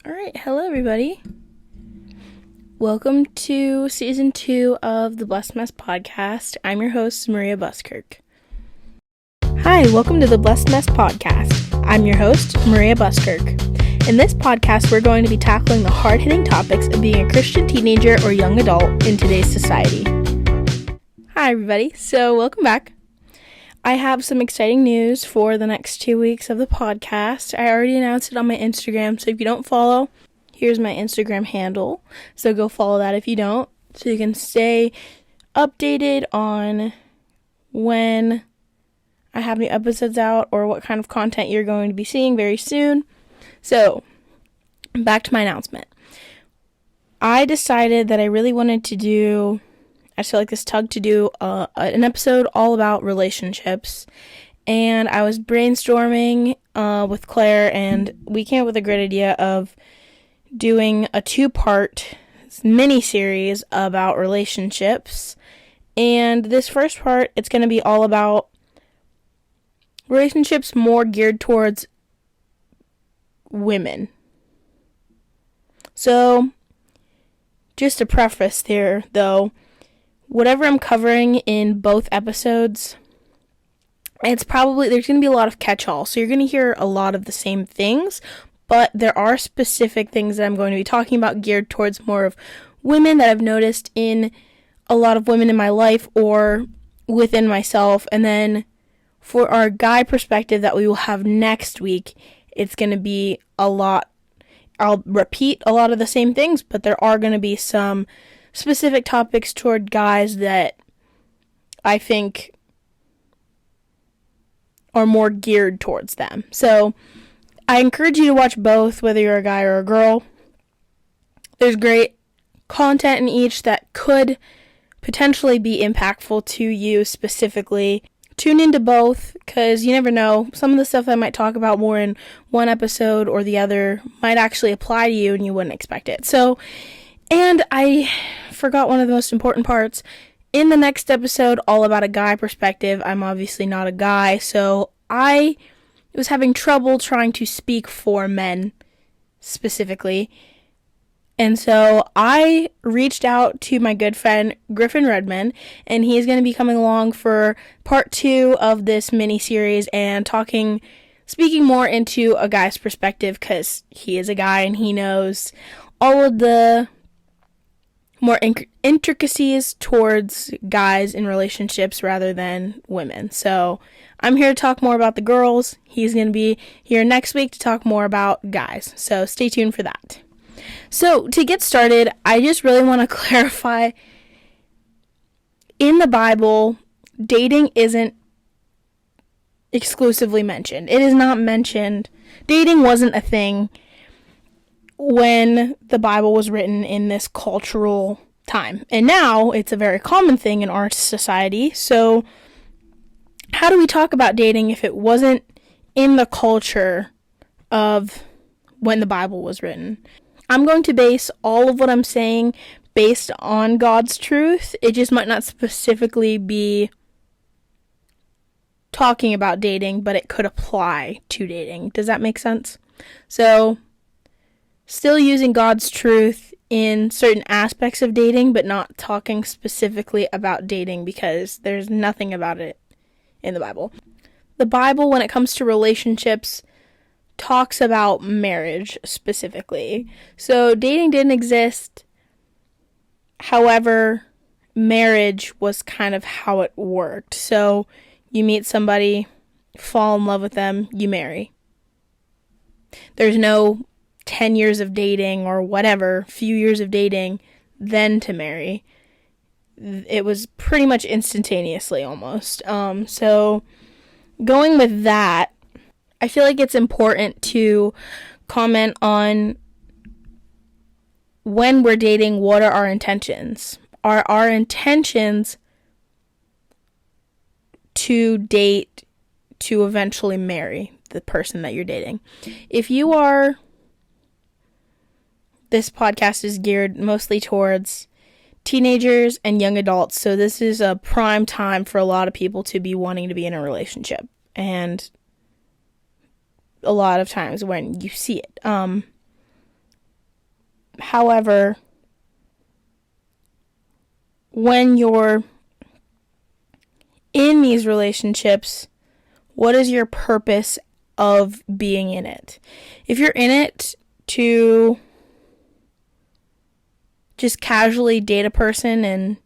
All right, hello everybody. Welcome to season 2 of the Blessed Mess podcast. I'm your host, Maria Buskirk. Hi, welcome to the Blessed Mess podcast. I'm your host, Maria Buskirk. In this podcast, we're going to be tackling the hard-hitting topics of being a Christian teenager or young adult in today's society. Hi everybody, so welcome back. I have some exciting news for the next 2 weeks of the podcast. I already announced it on my Instagram, so if you don't follow, here's my Instagram handle. So go follow that if you don't, so you can stay updated on when I have new episodes out or what kind of content you're going to be seeing very soon. So, back to my announcement. I decided that I really wanted to do... I feel like this tug to do an episode all about relationships, and I was brainstorming with Claire, and we came up with a great idea of doing a 2-part mini-series about relationships. And this first part, it's going to be all about relationships more geared towards women. So, just to preface there, though, whatever I'm covering in both episodes, there's going to be a lot of catch-all. So you're going to hear a lot of the same things, but there are specific things that I'm going to be talking about geared towards more of women that I've noticed in a lot of women in my life or within myself. And then for our guy perspective that we will have next week, it's going to be a lot. I'll repeat a lot of the same things, but there are going to be some specific topics toward guys that I think are more geared towards them. So I encourage you to watch both, whether you're a guy or a girl. There's great content in each that could potentially be impactful to you specifically. Tune into both, because you never know. Some of the stuff I might talk about more in one episode or the other might actually apply to you and you wouldn't expect it. So, and I forgot one of the most important parts. In the next episode, all about a guy perspective, I'm obviously not a guy, so I was having trouble trying to speak for men specifically. And so I reached out to my good friend Griffin Redman, and he's going to be coming along for part 2 of this mini-series and speaking more into a guy's perspective, because he is a guy and he knows all of the more intricacies towards guys in relationships rather than women. So I'm here to talk more about the girls. He's going to be here next week to talk more about guys. So stay tuned for that. So to get started, I just really want to clarify, in the Bible, dating isn't exclusively mentioned. It is not mentioned. Dating wasn't a thing when the Bible was written in this cultural time. And now it's a very common thing in our society. So how do we talk about dating if it wasn't in the culture of when the Bible was written? I'm going to base all of what I'm saying based on God's truth. It just might not specifically be talking about dating, but it could apply to dating. Does that make sense? So still using God's truth in certain aspects of dating, but not talking specifically about dating because there's nothing about it in the Bible. The Bible, when it comes to relationships, talks about marriage specifically. So dating didn't exist. However, marriage was kind of how it worked. So you meet somebody, fall in love with them, you marry. There's no 10 years of dating or whatever, few years of dating, then to marry. It was pretty much instantaneously almost. So going with that, I feel like it's important to comment on when we're dating, what are our intentions? Are our intentions to date to eventually marry the person that you're dating? If you are... This podcast is geared mostly towards teenagers and young adults, so this is a prime time for a lot of people to be wanting to be in a relationship. And a lot of times when you see it. However, when you're in these relationships, what is your purpose of being in it? If you're in it to just casually date a person and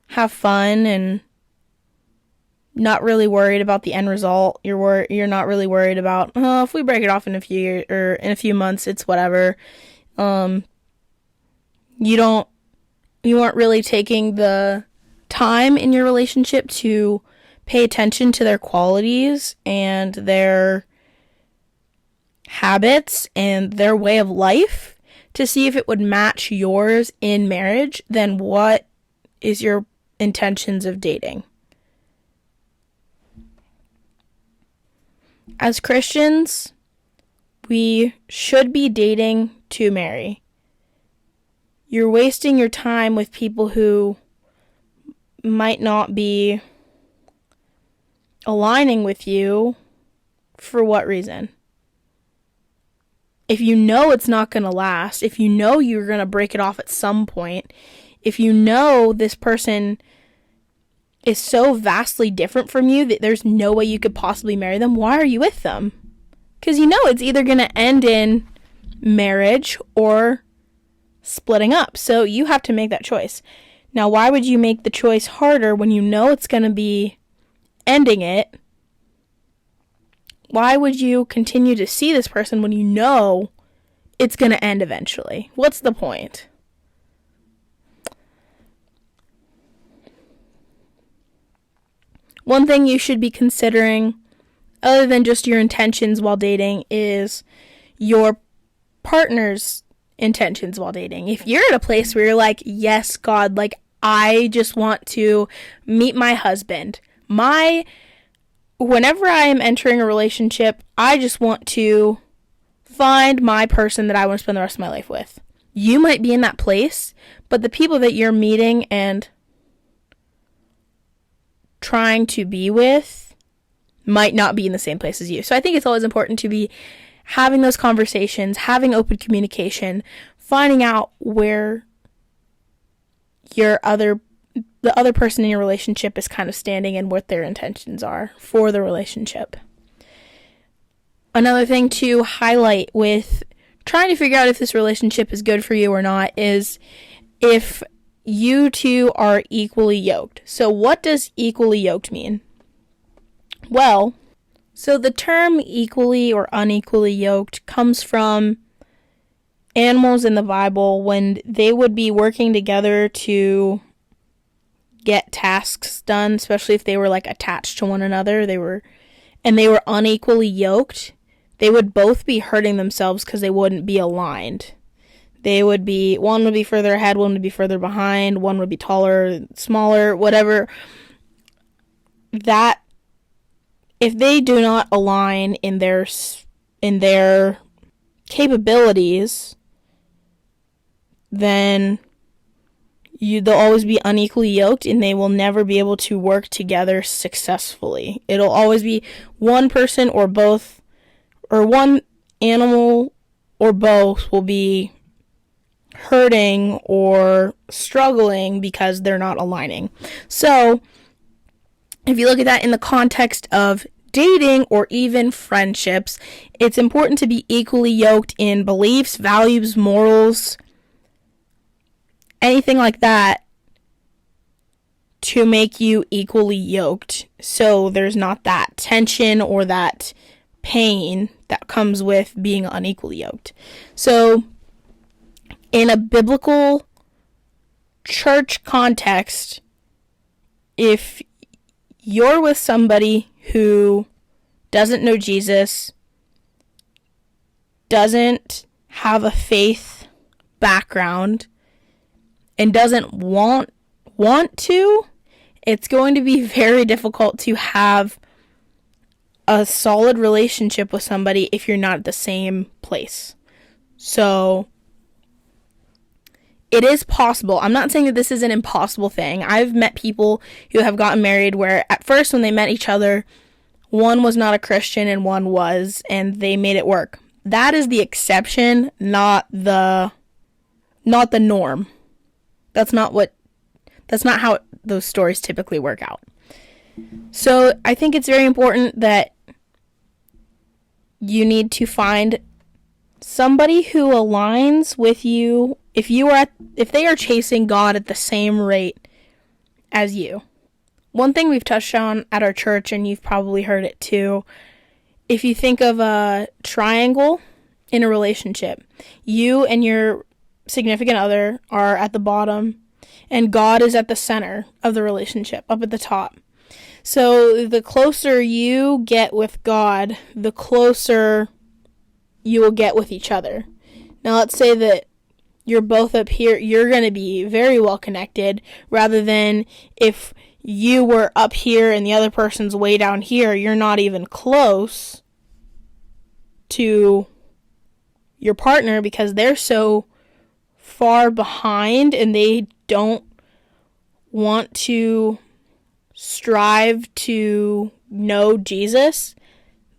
have fun and not really worried about the end result, you're not really worried about, if we break it off in a few years or in a few months, it's whatever. You aren't really taking the time in your relationship to pay attention to their qualities and their habits and their way of life to see if it would match yours in marriage, then what is your intentions of dating? As Christians, we should be dating to marry. You're wasting your time with people who might not be aligning with you. For what reason? If you know it's not going to last, if you know you're going to break it off at some point, if you know this person is so vastly different from you that there's no way you could possibly marry them, why are you with them? Because you know it's either going to end in marriage or splitting up. So you have to make that choice. Now, why would you make the choice harder when you know it's going to be ending it? Why would you continue to see this person when you know it's going to end eventually? What's the point? One thing you should be considering, other than just your intentions while dating, is your partner's intentions while dating. If you're at a place where you're like, yes, God, like, I just want to meet my husband. Whenever I am entering a relationship, I just want to find my person that I want to spend the rest of my life with. You might be in that place, but the people that you're meeting and trying to be with might not be in the same place as you. So I think it's always important to be having those conversations, having open communication, finding out where the other person in your relationship is kind of standing and what their intentions are for the relationship. Another thing to highlight with trying to figure out if this relationship is good for you or not is if you two are equally yoked. So what does equally yoked mean? Well, so the term equally or unequally yoked comes from animals in the Bible when they would be working together to get tasks done, especially if they were like attached to one another, they were unequally yoked, they would both be hurting themselves because they wouldn't be aligned. One would be further ahead, one would be further behind, one would be taller, smaller, whatever. That, if they do not align in their capabilities, then they'll always be unequally yoked and they will never be able to work together successfully. It'll always be one person or both, or one animal or both will be hurting or struggling because they're not aligning. So, if you look at that in the context of dating or even friendships, it's important to be equally yoked in beliefs, values, morals, anything like that to make you equally yoked so there's not that tension or that pain that comes with being unequally yoked. So in a biblical church context, if you're with somebody who doesn't know Jesus, doesn't have a faith background, and doesn't want to, it's going to be very difficult to have a solid relationship with somebody if you're not at the same place. So it is possible. I'm not saying that this is an impossible thing. I've met people who have gotten married where at first when they met each other, one was not a Christian and one was, and they made it work. That is the exception, not the not the norm. That's not how those stories typically work out. So I think it's very important that you need to find somebody who aligns with you if they are chasing God at the same rate as you. One thing we've touched on at our church, and you've probably heard it too, if you think of a triangle in a relationship, you and your significant other are at the bottom, and God is at the center of the relationship, up at the top. So the closer you get with God, the closer you will get with each other. Now let's say that you're both up here, you're going to be very well connected, rather than if you were up here and the other person's way down here, you're not even close to your partner because they're so far behind and they don't want to strive to know Jesus,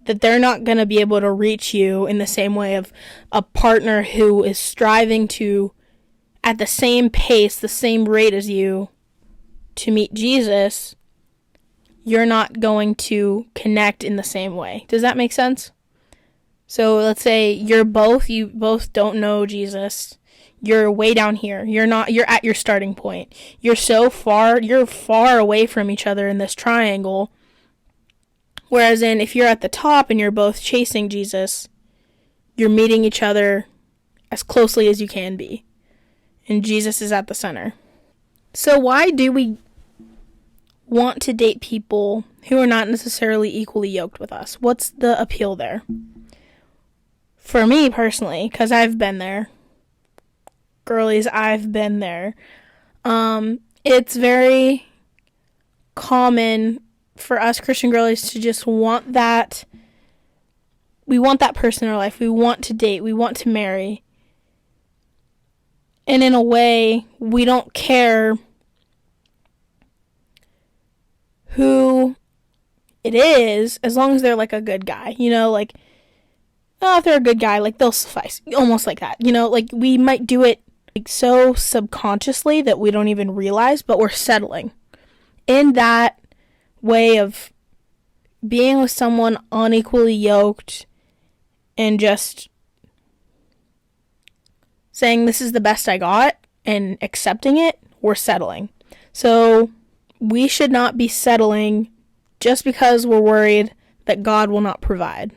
that they're not going to be able to reach you in the same way of a partner who is striving to, at the same pace, the same rate as you, to meet Jesus. You're not going to connect in the same way. Does that make sense? So let's say you both don't know Jesus. You're way down here. You're at your starting point. You're far away from each other in this triangle. Whereas if you're at the top and you're both chasing Jesus, you're meeting each other as closely as you can be. And Jesus is at the center. So why do we want to date people who are not necessarily equally yoked with us? What's the appeal there? For me personally, because I've been there. Girlies, I've been there. It's very common for us Christian girlies to just want that. We want that person in our life. We want to date. We want to marry. And in a way, we don't care who it is, as long as they're like a good guy. If they're a good guy, they'll suffice. Almost like that. We might do it so subconsciously that we don't even realize, but we're settling in that way of being with someone unequally yoked and just saying this is the best I got and accepting it. We're settling. So we should not be settling just because we're worried that God will not provide.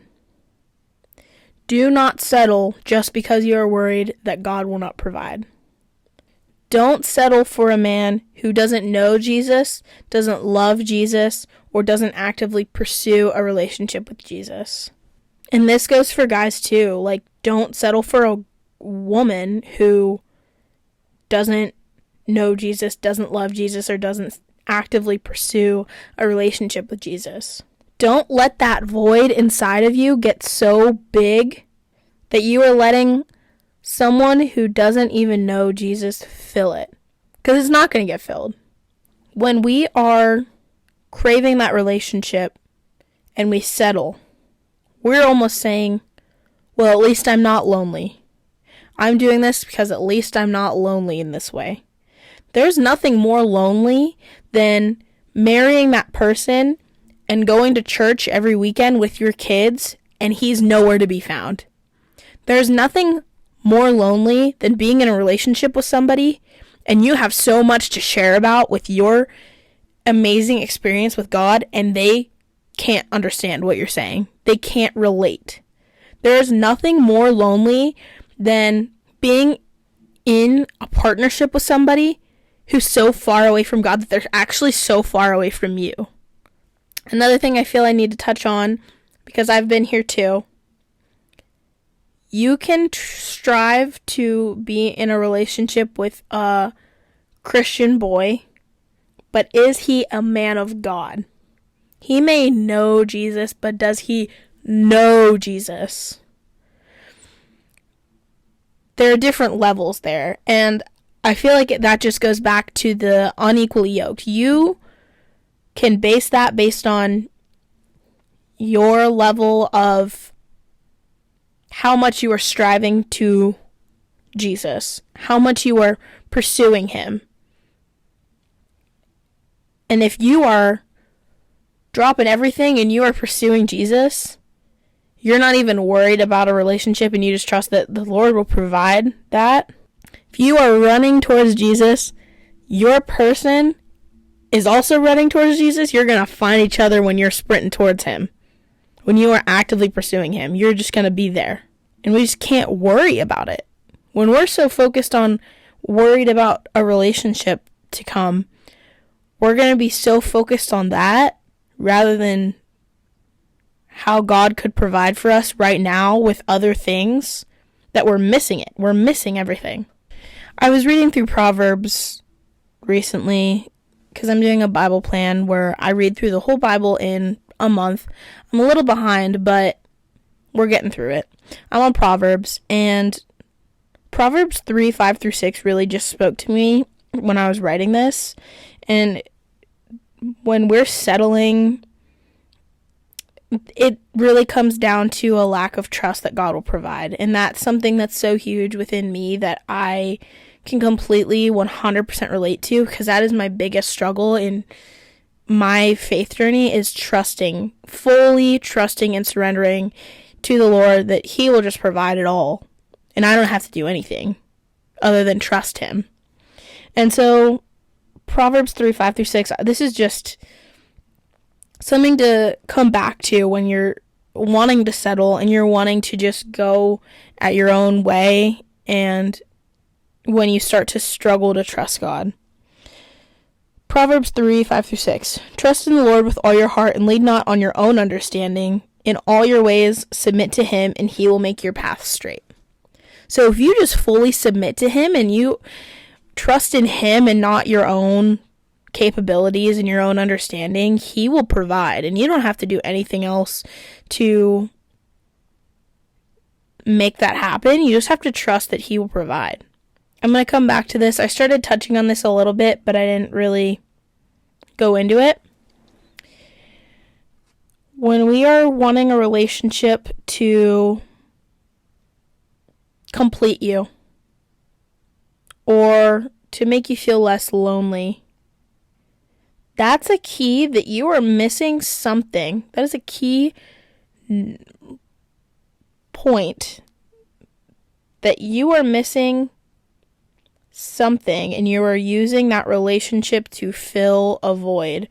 Do not settle just because you are worried that God will not provide. Don't settle for a man who doesn't know Jesus, doesn't love Jesus, or doesn't actively pursue a relationship with Jesus. And this goes for guys too. Don't settle for a woman who doesn't know Jesus, doesn't love Jesus, or doesn't actively pursue a relationship with Jesus. Don't let that void inside of you get so big that you are letting someone who doesn't even know Jesus fill it. Because it's not going to get filled. When we are craving that relationship and we settle, we're almost saying, well, at least I'm not lonely. I'm doing this because at least I'm not lonely in this way. There's nothing more lonely than marrying that person and going to church every weekend with your kids and he's nowhere to be found. There's nothing more lonely than being in a relationship with somebody and you have so much to share about with your amazing experience with God and they can't understand what you're saying. They can't relate. There's nothing more lonely than being in a partnership with somebody who's so far away from God that they're actually so far away from you. Another thing I feel I need to touch on, because I've been here too, you can strive to be in a relationship with a Christian boy, but is he a man of God? He may know Jesus, but does he know Jesus? There are different levels there, and I feel like that just goes back to the unequally yoked. You can base that based on your level of how much you are striving to Jesus, how much you are pursuing him. And if you are dropping everything and you are pursuing Jesus, you're not even worried about a relationship and you just trust that the Lord will provide that. If you are running towards Jesus, your person is also running towards Jesus. You're going to find each other when you're sprinting towards him. When you are actively pursuing him, you're just going to be there. And we just can't worry about it. When we're so focused on worried about a relationship to come, we're going to be so focused on that rather than how God could provide for us right now with other things that we're missing it. We're missing everything. I was reading through Proverbs recently because I'm doing a Bible plan where I read through the whole Bible in a month. I'm a little behind, but we're getting through it. I'm on Proverbs, and Proverbs 3:5-6 really just spoke to me when I was writing this. And when we're settling, it really comes down to a lack of trust that God will provide. And that's something that's so huge within me that I can completely 100% relate to, because that is my biggest struggle in my faith journey, is fully trusting and surrendering to the Lord that he will just provide it all. And I don't have to do anything other than trust him. And so Proverbs 3:5-6, this is just something to come back to when you're wanting to settle and you're wanting to just go at your own way, and when you start to struggle to trust God. Proverbs 3:5-6, trust in the Lord with all your heart and lean not on your own understanding. In all your ways submit to him, and he will make your path straight. So if you just fully submit to him and you trust in him and not your own capabilities and your own understanding, he will provide, and you don't have to do anything else to make that happen. You just have to trust that he will provide. I'm going to come back to this. I started touching on this a little bit, but I didn't really go into it. When we are wanting a relationship to complete you or to make you feel less lonely, that's a key that you are missing something. That is a key point that you are missing something, and you are using that relationship to fill a void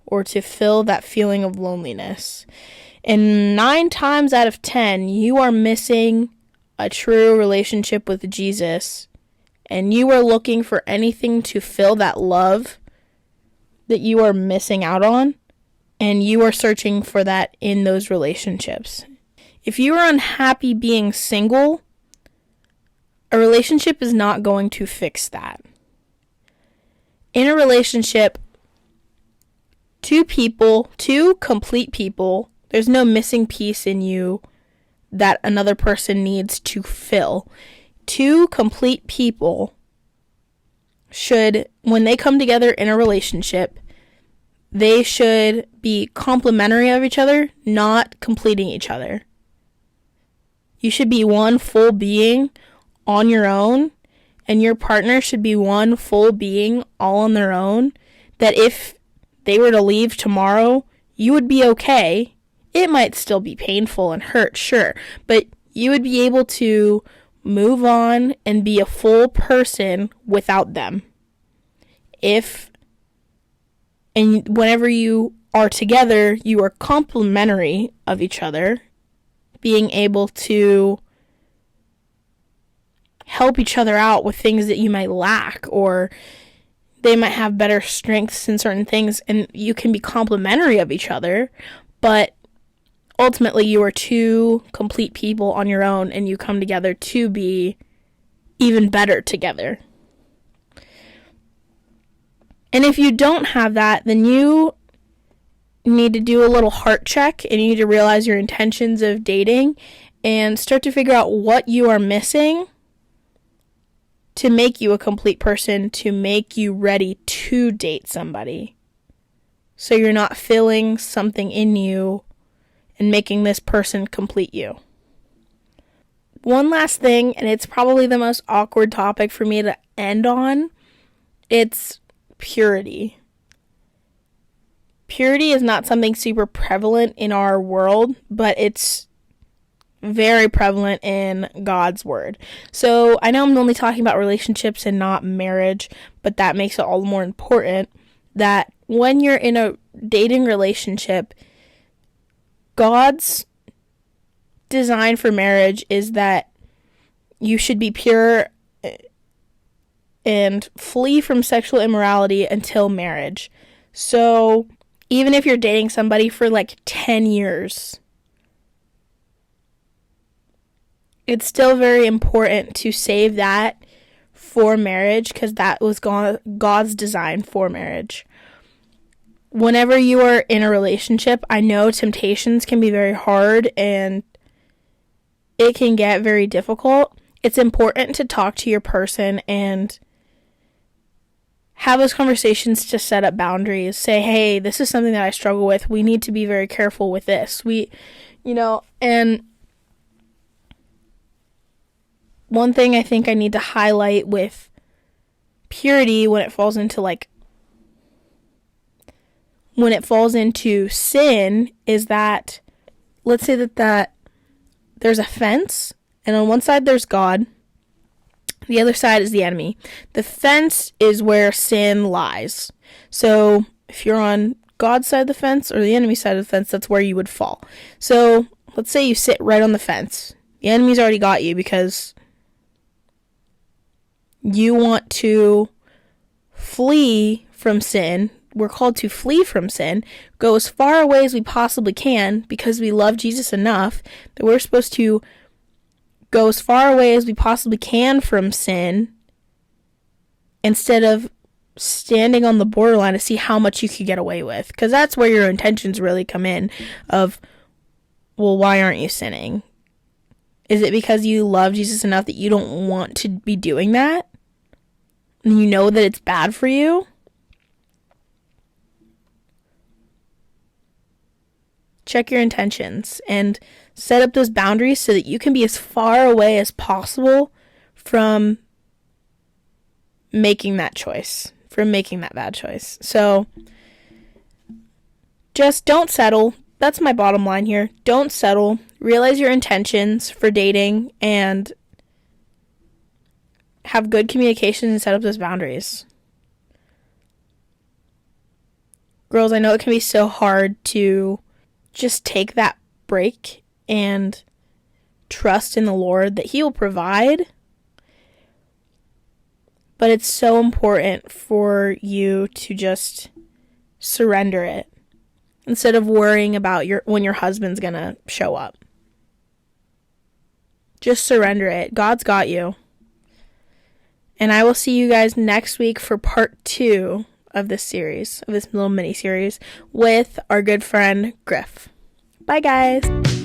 or to fill that feeling of loneliness. And 9 times out of 10, you are missing a true relationship with Jesus, and you are looking for anything to fill that love that you are missing out on, and you are searching for that in those relationships. If you are unhappy being single, a relationship is not going to fix that. In a relationship, two complete people, there's no missing piece in you that another person needs to fill. 2 complete people should, when they come together in a relationship, they should be complementary of each other, not completing each other. You should be one full being on your own, and your partner should be one full being all on their own, that if they were to leave tomorrow, you would be okay. It might still be painful and hurt, sure, but you would be able to move on and be a full person without them. And whenever you are together, you are complementary of each other, being able to help each other out with things that you might lack, or they might have better strengths in certain things, and you can be complementary of each other, but ultimately you are 2 complete people on your own, and you come together to be even better together. And if you don't have that, then you need to do a little heart check, and you need to realize your intentions of dating and start to figure out what you are missing to make you a complete person, to make you ready to date somebody. So you're not filling something in you and making this person complete you. One last thing, and it's probably the most awkward topic for me to end on. It's purity. Purity is not something super prevalent in our world, but it's very prevalent in God's word. So I know I'm only talking about relationships and not marriage, but that makes it all the more important that when you're in a dating relationship, God's design for marriage is that you should be pure and flee from sexual immorality until marriage. So even if you're dating somebody for like 10 years, it's still very important to save that for marriage, because that was God's design for marriage. Whenever you are in a relationship, I know temptations can be very hard and it can get very difficult. It's important to talk to your person and have those conversations to set up boundaries. Say, hey, this is something that I struggle with. We need to be very careful with this. And one thing I think I need to highlight with purity when it falls into sin is that, let's say that there's a fence, and on one side there's God, the other side is the enemy. The fence is where sin lies. So if you're on God's side of the fence or the enemy side of the fence, that's where you would fall. So let's say you sit right on the fence. The enemy's already got you because you want to flee from sin. We're called to flee from sin, go as far away as we possibly can, because we love Jesus enough that we're supposed to go as far away as we possibly can from sin instead of standing on the borderline to see how much you could get away with. Because that's where your intentions really come in of, well, why aren't you sinning? Is it because you love Jesus enough that you don't want to be doing that? And you know that it's bad for you? Check your intentions and set up those boundaries so that you can be as far away as possible from making that choice, from making that bad choice. So just don't settle. That's my bottom line here. Don't settle. Realize your intentions for dating and have good communication and set up those boundaries. Girls, I know it can be so hard to just take that break and trust in the Lord that He will provide. But it's so important for you to just surrender it instead of worrying about when your husband's gonna show up. Just surrender it. God's got you. And I will see you guys next week for part 2 of this series, of this little mini series with our good friend Griff. Bye guys.